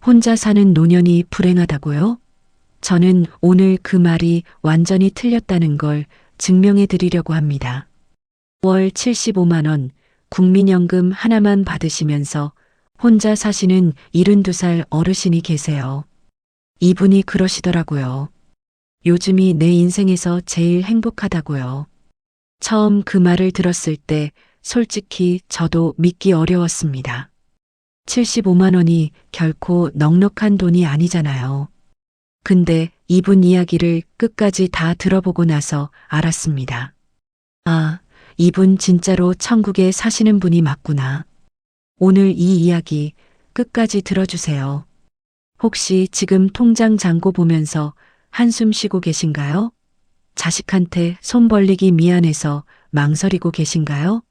혼자 사는 노년이 불행하다고요? 저는 오늘 그 말이 완전히 틀렸다는 걸 증명해 드리려고 합니다. 월 75만 원 국민연금 하나만 받으시면서 혼자 사시는 72살 어르신이 계세요. 이분이 그러시더라고요. 요즘이 내 인생에서 제일 행복하다고요. 처음 그 말을 들었을 때 솔직히 저도 믿기 어려웠습니다. 75만 원이 결코 넉넉한 돈이 아니잖아요. 근데 이분 이야기를 끝까지 다 들어보고 나서 알았습니다. 아, 이분 진짜로 천국에 사시는 분이 맞구나. 오늘 이 이야기 끝까지 들어주세요. 혹시 지금 통장 잔고 보면서 한숨 쉬고 계신가요? 자식한테 손 벌리기 미안해서 망설이고 계신가요?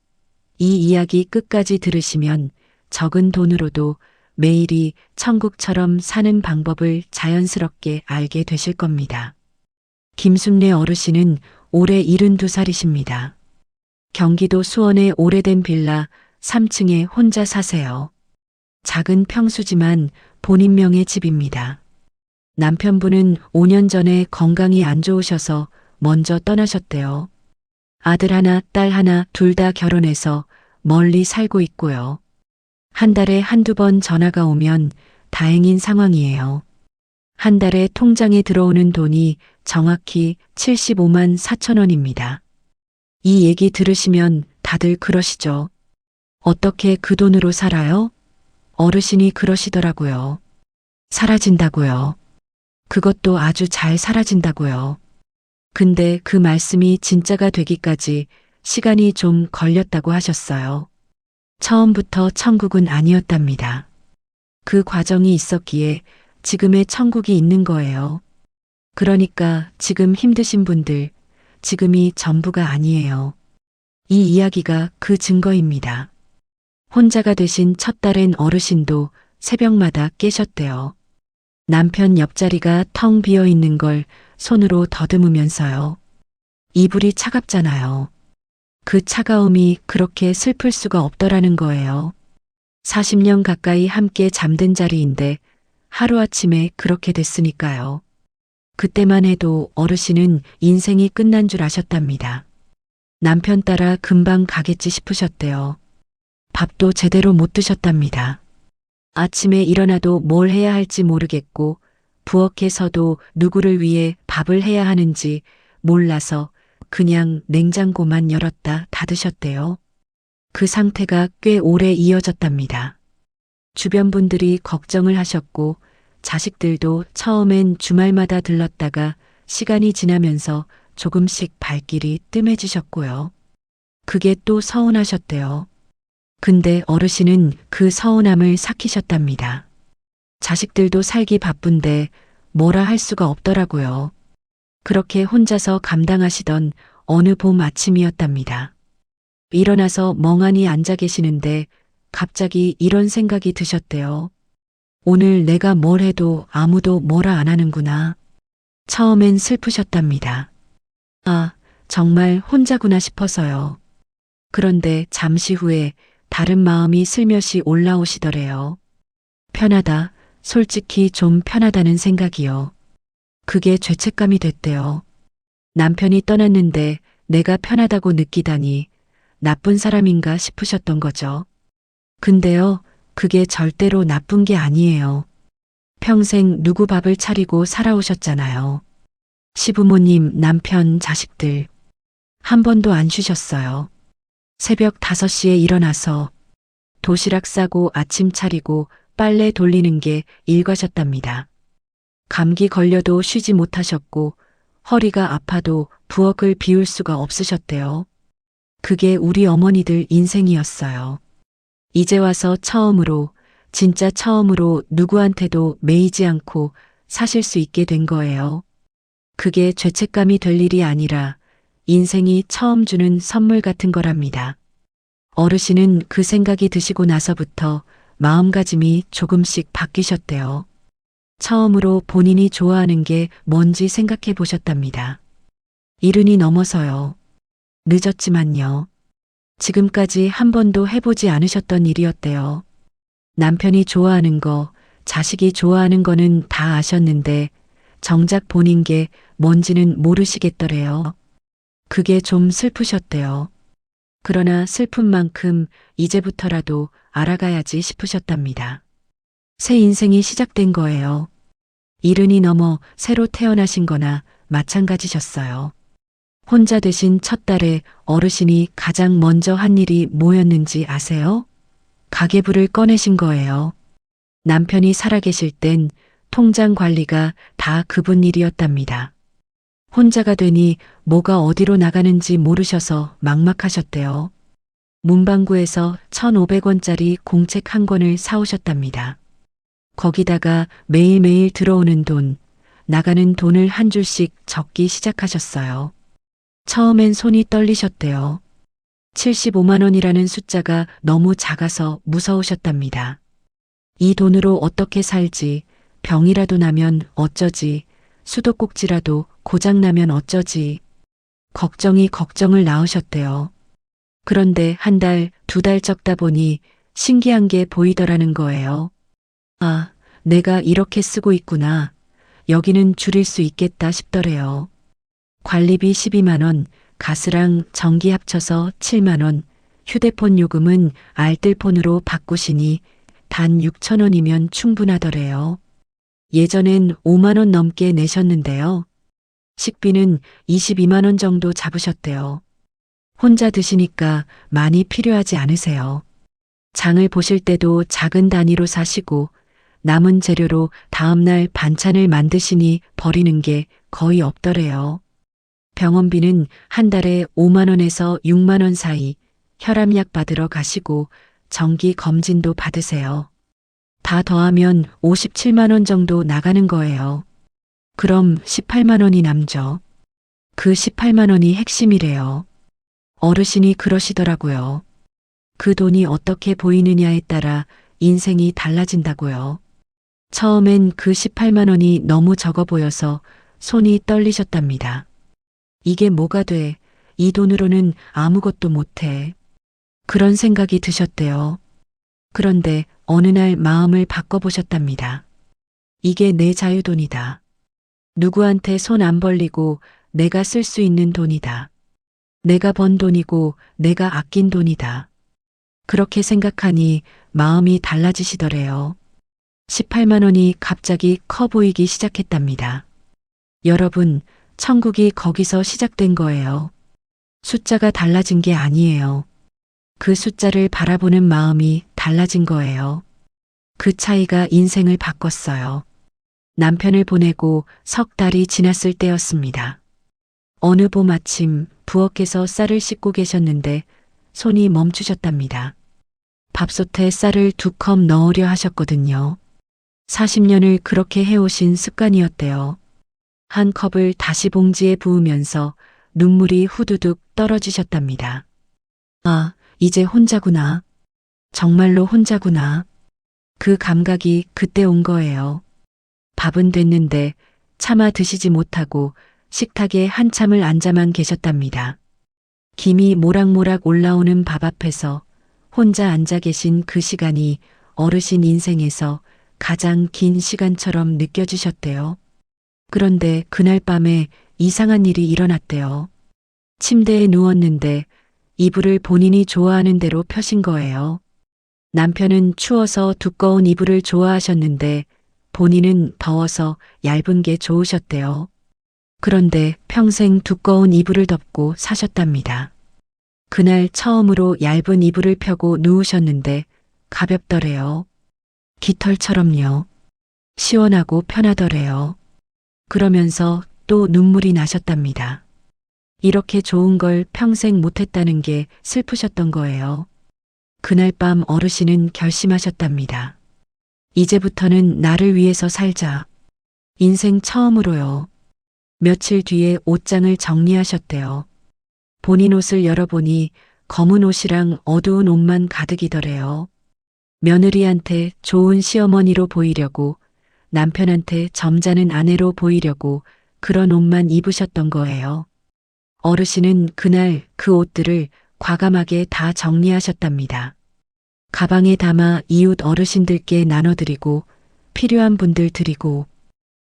이 이야기 끝까지 들으시면 적은 돈으로도 매일이 천국처럼 사는 방법을 자연스럽게 알게 되실 겁니다. 김순례 어르신은 올해 72살이십니다. 경기도 수원의 오래된 빌라 3층에 혼자 사세요. 작은 평수지만 본인 명의 집입니다. 남편분은 5년 전에 건강이 안 좋으셔서 먼저 떠나셨대요. 아들 하나, 딸 하나 둘 다 결혼해서 멀리 살고 있고요. 한 달에 한두 번 전화가 오면 다행인 상황이에요. 한 달에 통장에 들어오는 돈이 정확히 75만 4천 원입니다. 이 얘기 들으시면 다들 그러시죠. 어떻게 그 돈으로 살아요? 어르신이 그러시더라고요. 사라진다고요. 그것도 아주 잘 사라진다고요. 근데 그 말씀이 진짜가 되기까지 시간이 좀 걸렸다고 하셨어요. 처음부터 천국은 아니었답니다. 그 과정이 있었기에 지금의 천국이 있는 거예요. 그러니까 지금 힘드신 분들, 지금이 전부가 아니에요. 이 이야기가 그 증거입니다. 혼자가 되신 첫 딸인 어르신도 새벽마다 깨셨대요. 남편 옆자리가 텅 비어 있는 걸 손으로 더듬으면서요. 이불이 차갑잖아요. 그 차가움이 그렇게 슬플 수가 없더라는 거예요. 40년 가까이 함께 잠든 자리인데 하루아침에 그렇게 됐으니까요. 그때만 해도 어르신은 인생이 끝난 줄 아셨답니다. 남편 따라 금방 가겠지 싶으셨대요. 밥도 제대로 못 드셨답니다. 아침에 일어나도 뭘 해야 할지 모르겠고 부엌에서도 누구를 위해 밥을 해야 하는지 몰라서 그냥 냉장고만 열었다 닫으셨대요. 그 상태가 꽤 오래 이어졌답니다. 주변 분들이 걱정을 하셨고 자식들도 처음엔 주말마다 들렀다가 시간이 지나면서 조금씩 발길이 뜸해지셨고요. 그게 또 서운하셨대요. 근데 어르신은 그 서운함을 삭히셨답니다. 자식들도 살기 바쁜데 뭐라 할 수가 없더라고요. 그렇게 혼자서 감당하시던 어느 봄 아침이었답니다. 일어나서 멍하니 앉아 계시는데 갑자기 이런 생각이 드셨대요. 오늘 내가 뭘 해도 아무도 뭐라 안 하는구나. 처음엔 슬프셨답니다. 아, 정말 혼자구나 싶어서요. 그런데 잠시 후에 다른 마음이 슬며시 올라오시더래요. 편하다, 솔직히 좀 편하다는 생각이요. 그게 죄책감이 됐대요. 남편이 떠났는데 내가 편하다고 느끼다니 나쁜 사람인가 싶으셨던 거죠. 근데요, 그게 절대로 나쁜 게 아니에요. 평생 누구 밥을 차리고 살아오셨잖아요. 시부모님, 남편, 자식들. 한 번도 안 쉬셨어요. 새벽 5시에 일어나서 도시락 싸고 아침 차리고 빨래 돌리는 게 일과셨답니다. 감기 걸려도 쉬지 못하셨고 허리가 아파도 부엌을 비울 수가 없으셨대요. 그게 우리 어머니들 인생이었어요. 이제 와서 처음으로, 진짜 처음으로 누구한테도 매이지 않고 사실 수 있게 된 거예요. 그게 죄책감이 될 일이 아니라 인생이 처음 주는 선물 같은 거랍니다. 어르신은 그 생각이 드시고 나서부터 마음가짐이 조금씩 바뀌셨대요. 처음으로 본인이 좋아하는 게 뭔지 생각해 보셨답니다. 70이 넘어서요. 늦었지만요. 지금까지 한 번도 해보지 않으셨던 일이었대요. 남편이 좋아하는 거, 자식이 좋아하는 거는 다 아셨는데 정작 본인 게 뭔지는 모르시겠더래요. 그게 좀 슬프셨대요. 그러나 슬픈 만큼 이제부터라도 알아가야지 싶으셨답니다. 새 인생이 시작된 거예요. 70이 넘어 새로 태어나신 거나 마찬가지셨어요. 혼자 되신 첫 달에 어르신이 가장 먼저 한 일이 뭐였는지 아세요? 가계부를 꺼내신 거예요. 남편이 살아계실 땐 통장 관리가 다 그분 일이었답니다. 혼자가 되니 뭐가 어디로 나가는지 모르셔서 막막하셨대요. 문방구에서 1,500원짜리 공책 한 권을 사오셨답니다. 거기다가 매일매일 들어오는 돈, 나가는 돈을 한 줄씩 적기 시작하셨어요. 처음엔 손이 떨리셨대요. 75만 원이라는 숫자가 너무 작아서 무서우셨답니다. 이 돈으로 어떻게 살지, 병이라도 나면 어쩌지, 수도꼭지라도 고장나면 어쩌지. 걱정이 걱정을 낳으셨대요. 그런데 한 달, 두 달 적다 보니 신기한 게 보이더라는 거예요. 아, 내가 이렇게 쓰고 있구나. 여기는 줄일 수 있겠다 싶더래요. 관리비 12만 원, 가스랑 전기 합쳐서 7만 원, 휴대폰 요금은 알뜰폰으로 바꾸시니 단 6천 원이면 충분하더래요. 예전엔 5만 원 넘게 내셨는데요. 식비는 22만 원 정도 잡으셨대요. 혼자 드시니까 많이 필요하지 않으세요. 장을 보실 때도 작은 단위로 사시고 남은 재료로 다음날 반찬을 만드시니 버리는 게 거의 없더래요. 병원비는 한 달에 5만 원에서 6만 원 사이 혈압약 받으러 가시고 정기 검진도 받으세요. 다 더하면 57만 원 정도 나가는 거예요. 그럼 18만 원이 남죠. 그 18만 원이 핵심이래요. 어르신이 그러시더라고요. 그 돈이 어떻게 보이느냐에 따라 인생이 달라진다고요. 처음엔 그 18만 원이 너무 적어 보여서 손이 떨리셨답니다. 이게 뭐가 돼? 이 돈으로는 아무것도 못해. 그런 생각이 드셨대요. 그런데 어느 날 마음을 바꿔보셨답니다. 이게 내 자유돈이다. 누구한테 손 안 벌리고 내가 쓸 수 있는 돈이다. 내가 번 돈이고 내가 아낀 돈이다. 그렇게 생각하니 마음이 달라지시더래요. 18만 원이 갑자기 커 보이기 시작했답니다. 여러분, 천국이 거기서 시작된 거예요. 숫자가 달라진 게 아니에요. 그 숫자를 바라보는 마음이 달라진 거예요. 그 차이가 인생을 바꿨어요. 남편을 보내고 석 달이 지났을 때였습니다. 어느 봄 아침 부엌에서 쌀을 씻고 계셨는데 손이 멈추셨답니다. 밥솥에 쌀을 2컵 넣으려 하셨거든요. 40년을 그렇게 해오신 습관이었대요. 한 컵을 다시 봉지에 부으면서 눈물이 후두둑 떨어지셨답니다. 아, 이제 혼자구나. 정말로 혼자구나. 그 감각이 그때 온 거예요. 밥은 됐는데 차마 드시지 못하고 식탁에 한참을 앉아만 계셨답니다. 김이 모락모락 올라오는 밥 앞에서 혼자 앉아 계신 그 시간이 어르신 인생에서 가장 긴 시간처럼 느껴지셨대요. 그런데 그날 밤에 이상한 일이 일어났대요. 침대에 누웠는데 이불을 본인이 좋아하는 대로 펴신 거예요. 남편은 추워서 두꺼운 이불을 좋아하셨는데 본인은 더워서 얇은 게 좋으셨대요. 그런데 평생 두꺼운 이불을 덮고 사셨답니다. 그날 처음으로 얇은 이불을 펴고 누우셨는데 가볍더래요. 깃털처럼요. 시원하고 편하더래요. 그러면서 또 눈물이 나셨답니다. 이렇게 좋은 걸 평생 못했다는 게 슬프셨던 거예요. 그날 밤 어르신은 결심하셨답니다. 이제부터는 나를 위해서 살자. 인생 처음으로요. 며칠 뒤에 옷장을 정리하셨대요. 본인 옷을 열어보니 검은 옷이랑 어두운 옷만 가득이더래요. 며느리한테 좋은 시어머니로 보이려고, 남편한테 점잖은 아내로 보이려고 그런 옷만 입으셨던 거예요. 어르신은 그날 그 옷들을 과감하게 다 정리하셨답니다. 가방에 담아 이웃 어르신들께 나눠드리고 필요한 분들 드리고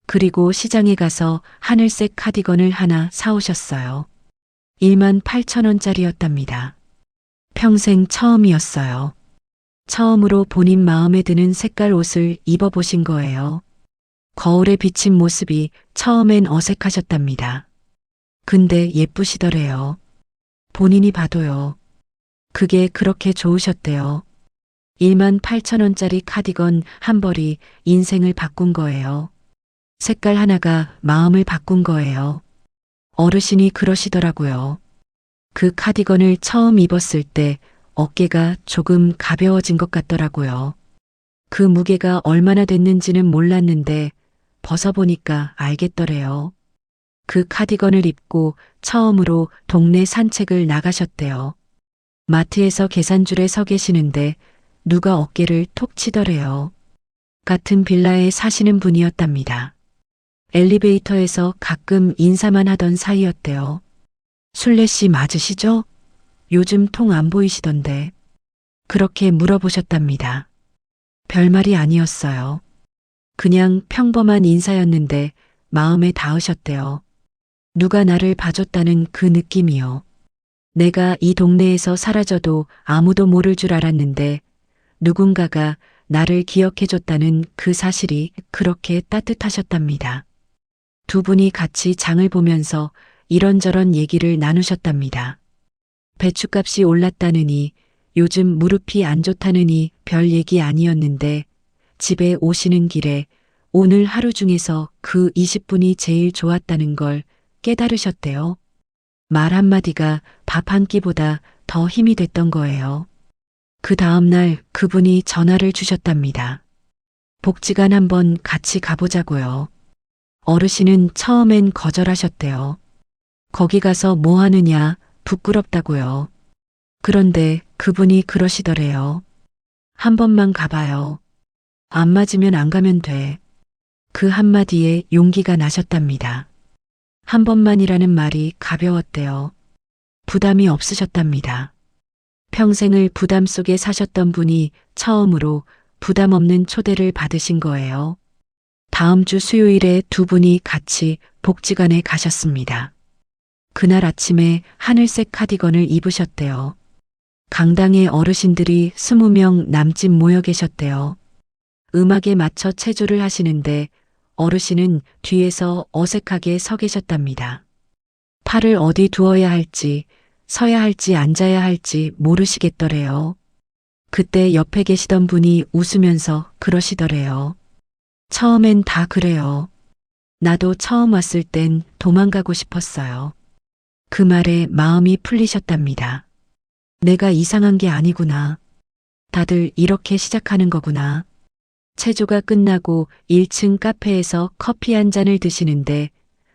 그리고 시장에 가서 하늘색 카디건을 하나 사오셨어요. 18,000원짜리였답니다. 평생 처음이었어요. 처음으로 본인 마음에 드는 색깔 옷을 입어보신 거예요. 거울에 비친 모습이 처음엔 어색하셨답니다. 근데 예쁘시더래요. 본인이 봐도요. 그게 그렇게 좋으셨대요. 18,000원짜리 카디건 한 벌이 인생을 바꾼 거예요. 색깔 하나가 마음을 바꾼 거예요. 어르신이 그러시더라고요. 그 카디건을 처음 입었을 때 어깨가 조금 가벼워진 것 같더라고요. 그 무게가 얼마나 됐는지는 몰랐는데 벗어보니까 알겠더래요. 그 카디건을 입고 처음으로 동네 산책을 나가셨대요. 마트에서 계산줄에 서 계시는데 누가 어깨를 톡 치더래요. 같은 빌라에 사시는 분이었답니다. 엘리베이터에서 가끔 인사만 하던 사이였대요. 순례 씨 맞으시죠? 요즘 통 안 보이시던데. 그렇게 물어보셨답니다. 별말이 아니었어요. 그냥 평범한 인사였는데 마음에 닿으셨대요. 누가 나를 봐줬다는 그 느낌이요. 내가 이 동네에서 사라져도 아무도 모를 줄 알았는데 누군가가 나를 기억해줬다는 그 사실이 그렇게 따뜻하셨답니다. 두 분이 같이 장을 보면서 이런저런 얘기를 나누셨답니다. 배춧값이 올랐다느니 요즘 무릎이 안 좋다느니 별 얘기 아니었는데 집에 오시는 길에 오늘 하루 중에서 그 20분이 제일 좋았다는 걸 깨달으셨대요. 말 한마디가 밥 한 끼보다 더 힘이 됐던 거예요. 그 다음날 그분이 전화를 주셨답니다. 복지관 한번 같이 가보자고요. 어르신은 처음엔 거절하셨대요. 거기 가서 뭐 하느냐 부끄럽다고요. 그런데 그분이 그러시더래요. 한 번만 가봐요. 안 맞으면 안 가면 돼. 그 한마디에 용기가 나셨답니다. 한 번만이라는 말이 가벼웠대요. 부담이 없으셨답니다. 평생을 부담 속에 사셨던 분이 처음으로 부담 없는 초대를 받으신 거예요. 다음 주 수요일에 두 분이 같이 복지관에 가셨습니다. 그날 아침에 하늘색 카디건을 입으셨대요. 강당에 어르신들이 20명 남짓 모여 계셨대요. 음악에 맞춰 체조를 하시는데 어르신은 뒤에서 어색하게 서 계셨답니다. 팔을 어디 두어야 할지, 서야 할지 앉아야 할지 모르시겠더래요. 그때 옆에 계시던 분이 웃으면서 그러시더래요. 처음엔 다 그래요. 나도 처음 왔을 땐 도망가고 싶었어요. 그 말에 마음이 풀리셨답니다. 내가 이상한 게 아니구나. 다들 이렇게 시작하는 거구나. 체조가 끝나고 1층 카페에서 커피 한 잔을 드시는데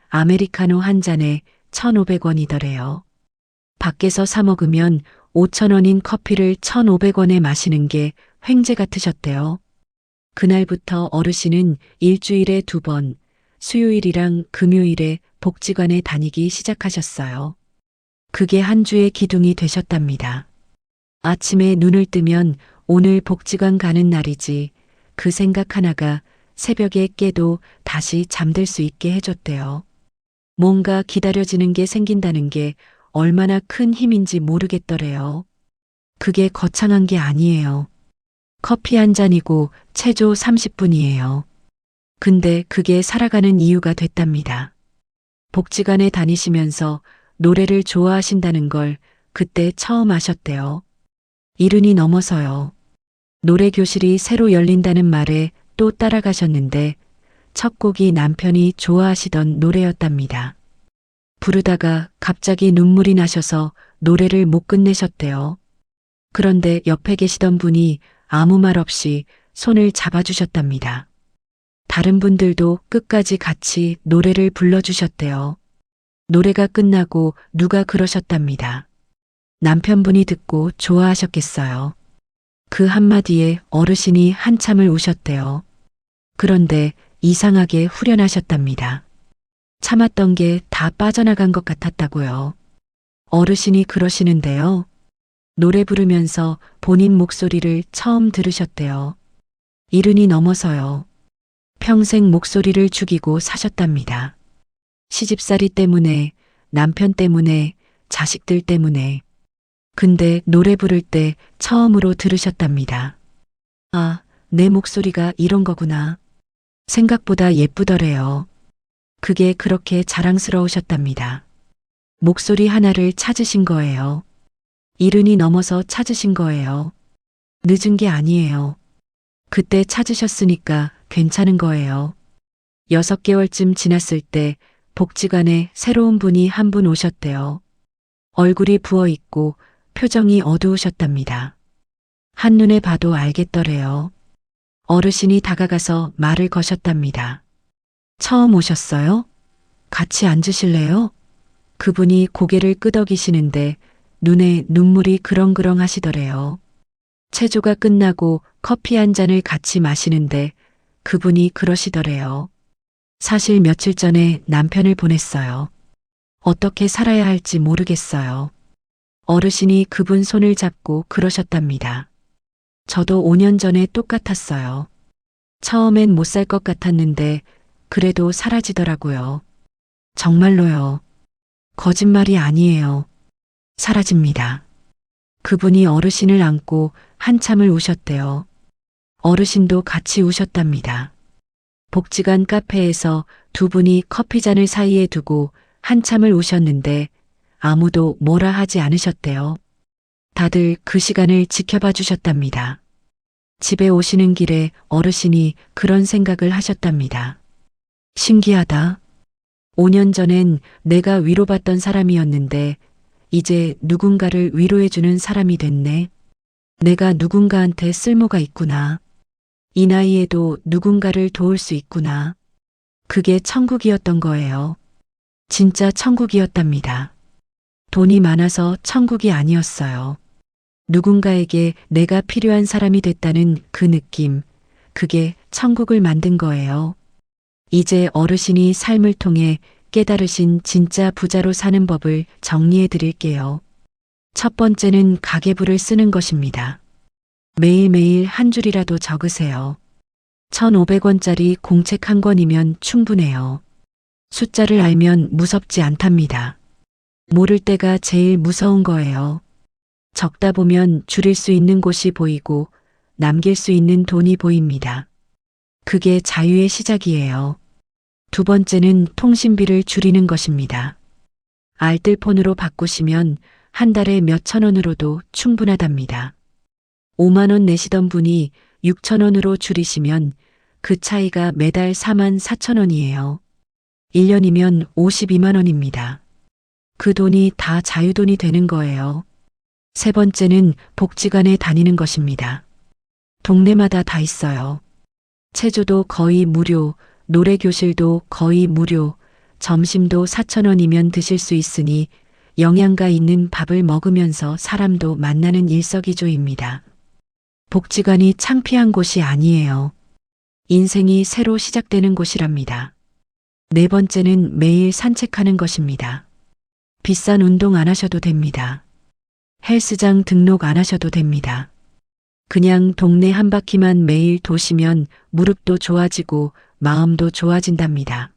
아메리카노 한 잔에 1,500원이더래요. 밖에서 사 먹으면 5,000원인 커피를 1,500원에 마시는 게 횡재 같으셨대요. 그날부터 어르신은 일주일에 2번, 수요일이랑 금요일에 복지관에 다니기 시작하셨어요. 그게 한 주의 기둥이 되셨답니다. 아침에 눈을 뜨면 오늘 복지관 가는 날이지 그 생각 하나가 새벽에 깨도 다시 잠들 수 있게 해줬대요. 뭔가 기다려지는 게 생긴다는 게 얼마나 큰 힘인지 모르겠더래요. 그게 거창한 게 아니에요. 커피 한 잔이고 체조 30분이에요. 근데 그게 살아가는 이유가 됐답니다. 복지관에 다니시면서 노래를 좋아하신다는 걸 그때 처음 아셨대요. 70이 넘어서요. 노래 교실이 새로 열린다는 말에 또 따라가셨는데 첫 곡이 남편이 좋아하시던 노래였답니다. 부르다가 갑자기 눈물이 나셔서 노래를 못 끝내셨대요. 그런데 옆에 계시던 분이 아무 말 없이 손을 잡아주셨답니다. 다른 분들도 끝까지 같이 노래를 불러주셨대요. 노래가 끝나고 누가 그러셨답니다. 남편분이 듣고 좋아하셨겠어요. 그 한마디에 어르신이 한참을 우셨대요. 그런데 이상하게 후련하셨답니다. 참았던 게 다 빠져나간 것 같았다고요. 어르신이 그러시는데요. 노래 부르면서 본인 목소리를 처음 들으셨대요. 70이 넘어서요. 평생 목소리를 죽이고 사셨답니다. 시집살이 때문에, 남편 때문에, 자식들 때문에. 근데 노래 부를 때 처음으로 들으셨답니다. 아, 내 목소리가 이런 거구나. 생각보다 예쁘더래요. 그게 그렇게 자랑스러우셨답니다. 목소리 하나를 찾으신 거예요. 이른이 넘어서 찾으신 거예요. 늦은 게 아니에요. 그때 찾으셨으니까 괜찮은 거예요. 6개월쯤 지났을 때 복지관에 새로운 분이 한 분 오셨대요. 얼굴이 부어 있고 표정이 어두우셨답니다. 한눈에 봐도 알겠더래요. 어르신이 다가가서 말을 거셨답니다. 처음 오셨어요? 같이 앉으실래요? 그분이 고개를 끄덕이시는데 눈에 눈물이 그렁그렁 하시더래요. 체조가 끝나고 커피 한 잔을 같이 마시는데 그분이 그러시더래요. 사실 며칠 전에 남편을 보냈어요. 어떻게 살아야 할지 모르겠어요. 어르신이 그분 손을 잡고 그러셨답니다. 저도 5년 전에 똑같았어요. 처음엔 못 살 것 같았는데 그래도 사라지더라고요. 정말로요. 거짓말이 아니에요. 사라집니다. 그분이 어르신을 안고 한참을 우셨대요. 어르신도 같이 우셨답니다. 복지관 카페에서 두 분이 커피잔을 사이에 두고 한참을 우셨는데 아무도 뭐라 하지 않으셨대요. 다들 그 시간을 지켜봐 주셨답니다. 집에 오시는 길에 어르신이 그런 생각을 하셨답니다. 신기하다. 5년 전엔 내가 위로받던 사람이었는데 이제 누군가를 위로해주는 사람이 됐네. 내가 누군가한테 쓸모가 있구나. 이 나이에도 누군가를 도울 수 있구나. 그게 천국이었던 거예요. 진짜 천국이었답니다. 돈이 많아서 천국이 아니었어요. 누군가에게 내가 필요한 사람이 됐다는 그 느낌, 그게 천국을 만든 거예요. 이제 어르신이 삶을 통해 깨달으신 진짜 부자로 사는 법을 정리해 드릴게요. 첫 번째는 가계부를 쓰는 것입니다. 매일매일 한 줄이라도 적으세요. 1,500원짜리 공책 한 권이면 충분해요. 숫자를 알면 무섭지 않답니다. 모를 때가 제일 무서운 거예요. 적다 보면 줄일 수 있는 곳이 보이고 남길 수 있는 돈이 보입니다. 그게 자유의 시작이에요. 두 번째는 통신비를 줄이는 것입니다. 알뜰폰으로 바꾸시면 한 달에 몇천 원으로도 충분하답니다. 5만 원 내시던 분이 6천 원으로 줄이시면 그 차이가 매달 4만 4천 원이에요. 1년이면 52만 원입니다. 그 돈이 다 자유돈이 되는 거예요. 세 번째는 복지관에 다니는 것입니다. 동네마다 다 있어요. 체조도 거의 무료, 노래교실도 거의 무료, 점심도 4천 원이면 드실 수 있으니 영양가 있는 밥을 먹으면서 사람도 만나는 일석이조입니다. 복지관이 창피한 곳이 아니에요. 인생이 새로 시작되는 곳이랍니다. 네 번째는 매일 산책하는 것입니다. 비싼 운동 안 하셔도 됩니다. 헬스장 등록 안 하셔도 됩니다. 그냥 동네 한 바퀴만 매일 도시면 무릎도 좋아지고 마음도 좋아진답니다.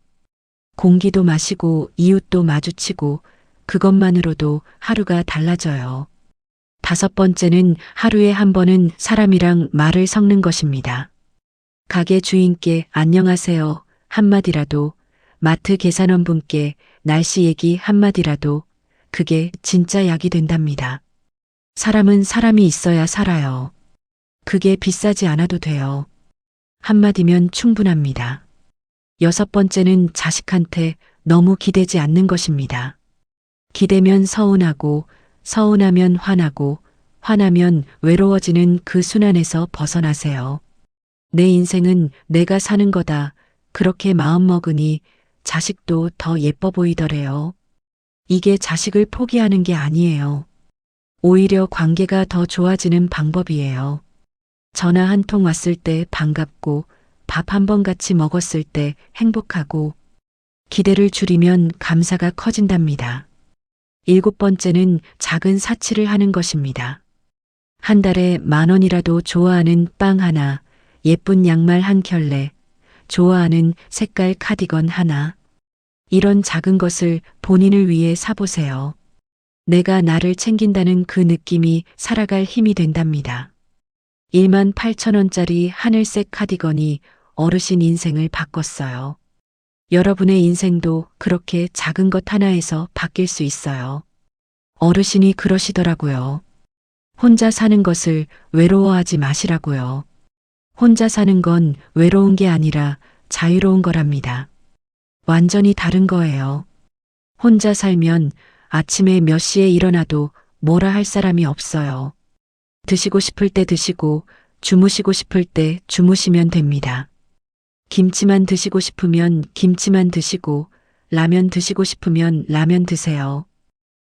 공기도 마시고 이웃도 마주치고 그것만으로도 하루가 달라져요. 다섯 번째는 하루에 한 번은 사람이랑 말을 섞는 것입니다. 가게 주인께 안녕하세요 한마디라도, 마트 계산원분께 날씨 얘기 한마디라도 그게 진짜 약이 된답니다. 사람은 사람이 있어야 살아요. 그게 비싸지 않아도 돼요. 한마디면 충분합니다. 여섯 번째는 자식한테 너무 기대지 않는 것입니다. 기대면 서운하고, 서운하면 화나고, 화나면 외로워지는 그 순환에서 벗어나세요. 내 인생은 내가 사는 거다. 그렇게 마음먹으니 자식도 더 예뻐 보이더래요. 이게 자식을 포기하는 게 아니에요. 오히려 관계가 더 좋아지는 방법이에요. 전화 한 통 왔을 때 반갑고, 밥 한 번 같이 먹었을 때 행복하고, 기대를 줄이면 감사가 커진답니다. 일곱 번째는 작은 사치를 하는 것입니다. 한 달에 10,000원이라도 좋아하는 빵 하나, 예쁜 양말 한 켤레, 좋아하는 색깔 카디건 하나. 이런 작은 것을 본인을 위해 사보세요. 내가 나를 챙긴다는 그 느낌이 살아갈 힘이 된답니다. 18,000원짜리 하늘색 카디건이 어르신 인생을 바꿨어요. 여러분의 인생도 그렇게 작은 것 하나에서 바뀔 수 있어요. 어르신이 그러시더라고요. 혼자 사는 것을 외로워하지 마시라고요. 혼자 사는 건 외로운 게 아니라 자유로운 거랍니다. 완전히 다른 거예요. 혼자 살면 아침에 몇 시에 일어나도 뭐라 할 사람이 없어요. 드시고 싶을 때 드시고 주무시고 싶을 때 주무시면 됩니다. 김치만 드시고 싶으면 김치만 드시고 라면 드시고 싶으면 라면 드세요.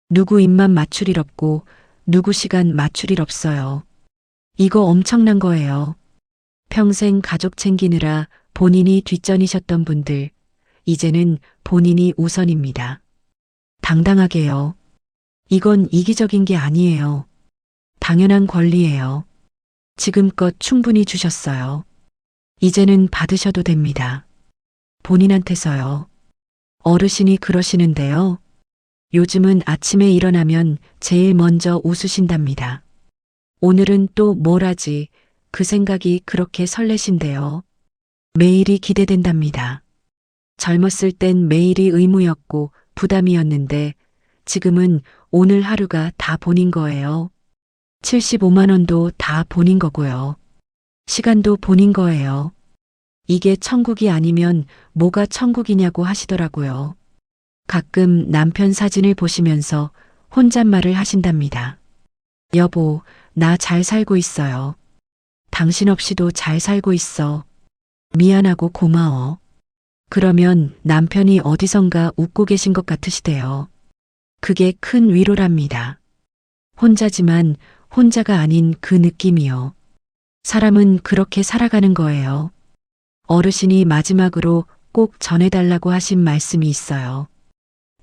누구 입만 맞출 일 없고 누구 시간 맞출 일 없어요. 이거 엄청난 거예요. 평생 가족 챙기느라 본인이 뒷전이셨던 분들, 이제는 본인이 우선입니다. 당당하게요. 이건 이기적인 게 아니에요. 당연한 권리예요. 지금껏 충분히 주셨어요. 이제는 받으셔도 됩니다. 본인한테서요. 어르신이 그러시는데요. 요즘은 아침에 일어나면 제일 먼저 웃으신답니다. 오늘은 또 뭘 하지? 그 생각이 그렇게 설레신데요. 매일이 기대된답니다. 젊었을 땐 매일이 의무였고 부담이었는데 지금은 오늘 하루가 다 본인 거예요. 75만 원도 다 본인 거고요. 시간도 본인 거예요. 이게 천국이 아니면 뭐가 천국이냐고 하시더라고요. 가끔 남편 사진을 보시면서 혼잣말을 하신답니다. 여보, 나 잘 살고 있어요. 당신 없이도 잘 살고 있어. 미안하고 고마워. 그러면 남편이 어디선가 웃고 계신 것 같으시대요. 그게 큰 위로랍니다. 혼자지만 혼자가 아닌 그 느낌이요. 사람은 그렇게 살아가는 거예요. 어르신이 마지막으로 꼭 전해달라고 하신 말씀이 있어요.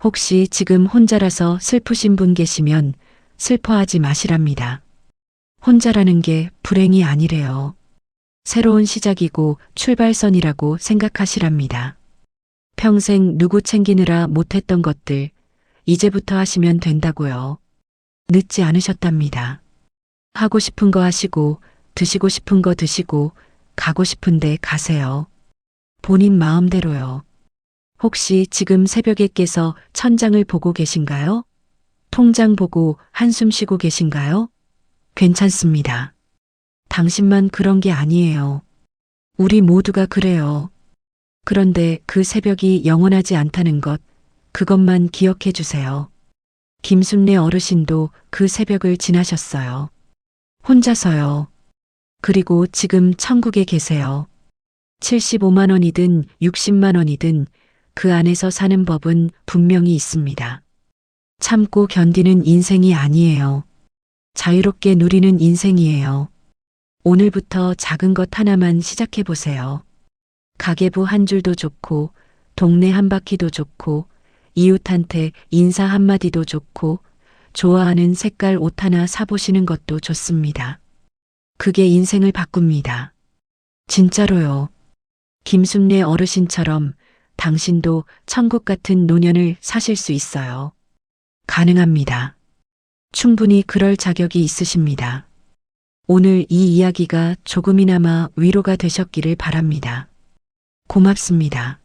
혹시 지금 혼자라서 슬프신 분 계시면 슬퍼하지 마시랍니다. 혼자라는 게 불행이 아니래요. 새로운 시작이고 출발선이라고 생각하시랍니다. 평생 누구 챙기느라 못했던 것들 이제부터 하시면 된다고요. 늦지 않으셨답니다. 하고 싶은 거 하시고 드시고 싶은 거 드시고 가고 싶은데 가세요. 본인 마음대로요. 혹시 지금 새벽에 깨서 천장을 보고 계신가요? 통장 보고 한숨 쉬고 계신가요? 괜찮습니다. 당신만 그런 게 아니에요. 우리 모두가 그래요. 그런데 그 새벽이 영원하지 않다는 것, 그것만 기억해 주세요. 김순례 어르신도 그 새벽을 지나셨어요. 혼자서요. 그리고 지금 천국에 계세요. 75만 원이든 60만 원이든 그 안에서 사는 법은 분명히 있습니다. 참고 견디는 인생이 아니에요. 자유롭게 누리는 인생이에요. 오늘부터 작은 것 하나만 시작해 보세요. 가계부 한 줄도 좋고, 동네 한 바퀴도 좋고, 이웃한테 인사 한마디도 좋고, 좋아하는 색깔 옷 하나 사보시는 것도 좋습니다. 그게 인생을 바꿉니다. 진짜로요. 김순례 어르신처럼 당신도 천국 같은 노년을 사실 수 있어요. 가능합니다. 충분히 그럴 자격이 있으십니다. 오늘 이 이야기가 조금이나마 위로가 되셨기를 바랍니다. 고맙습니다.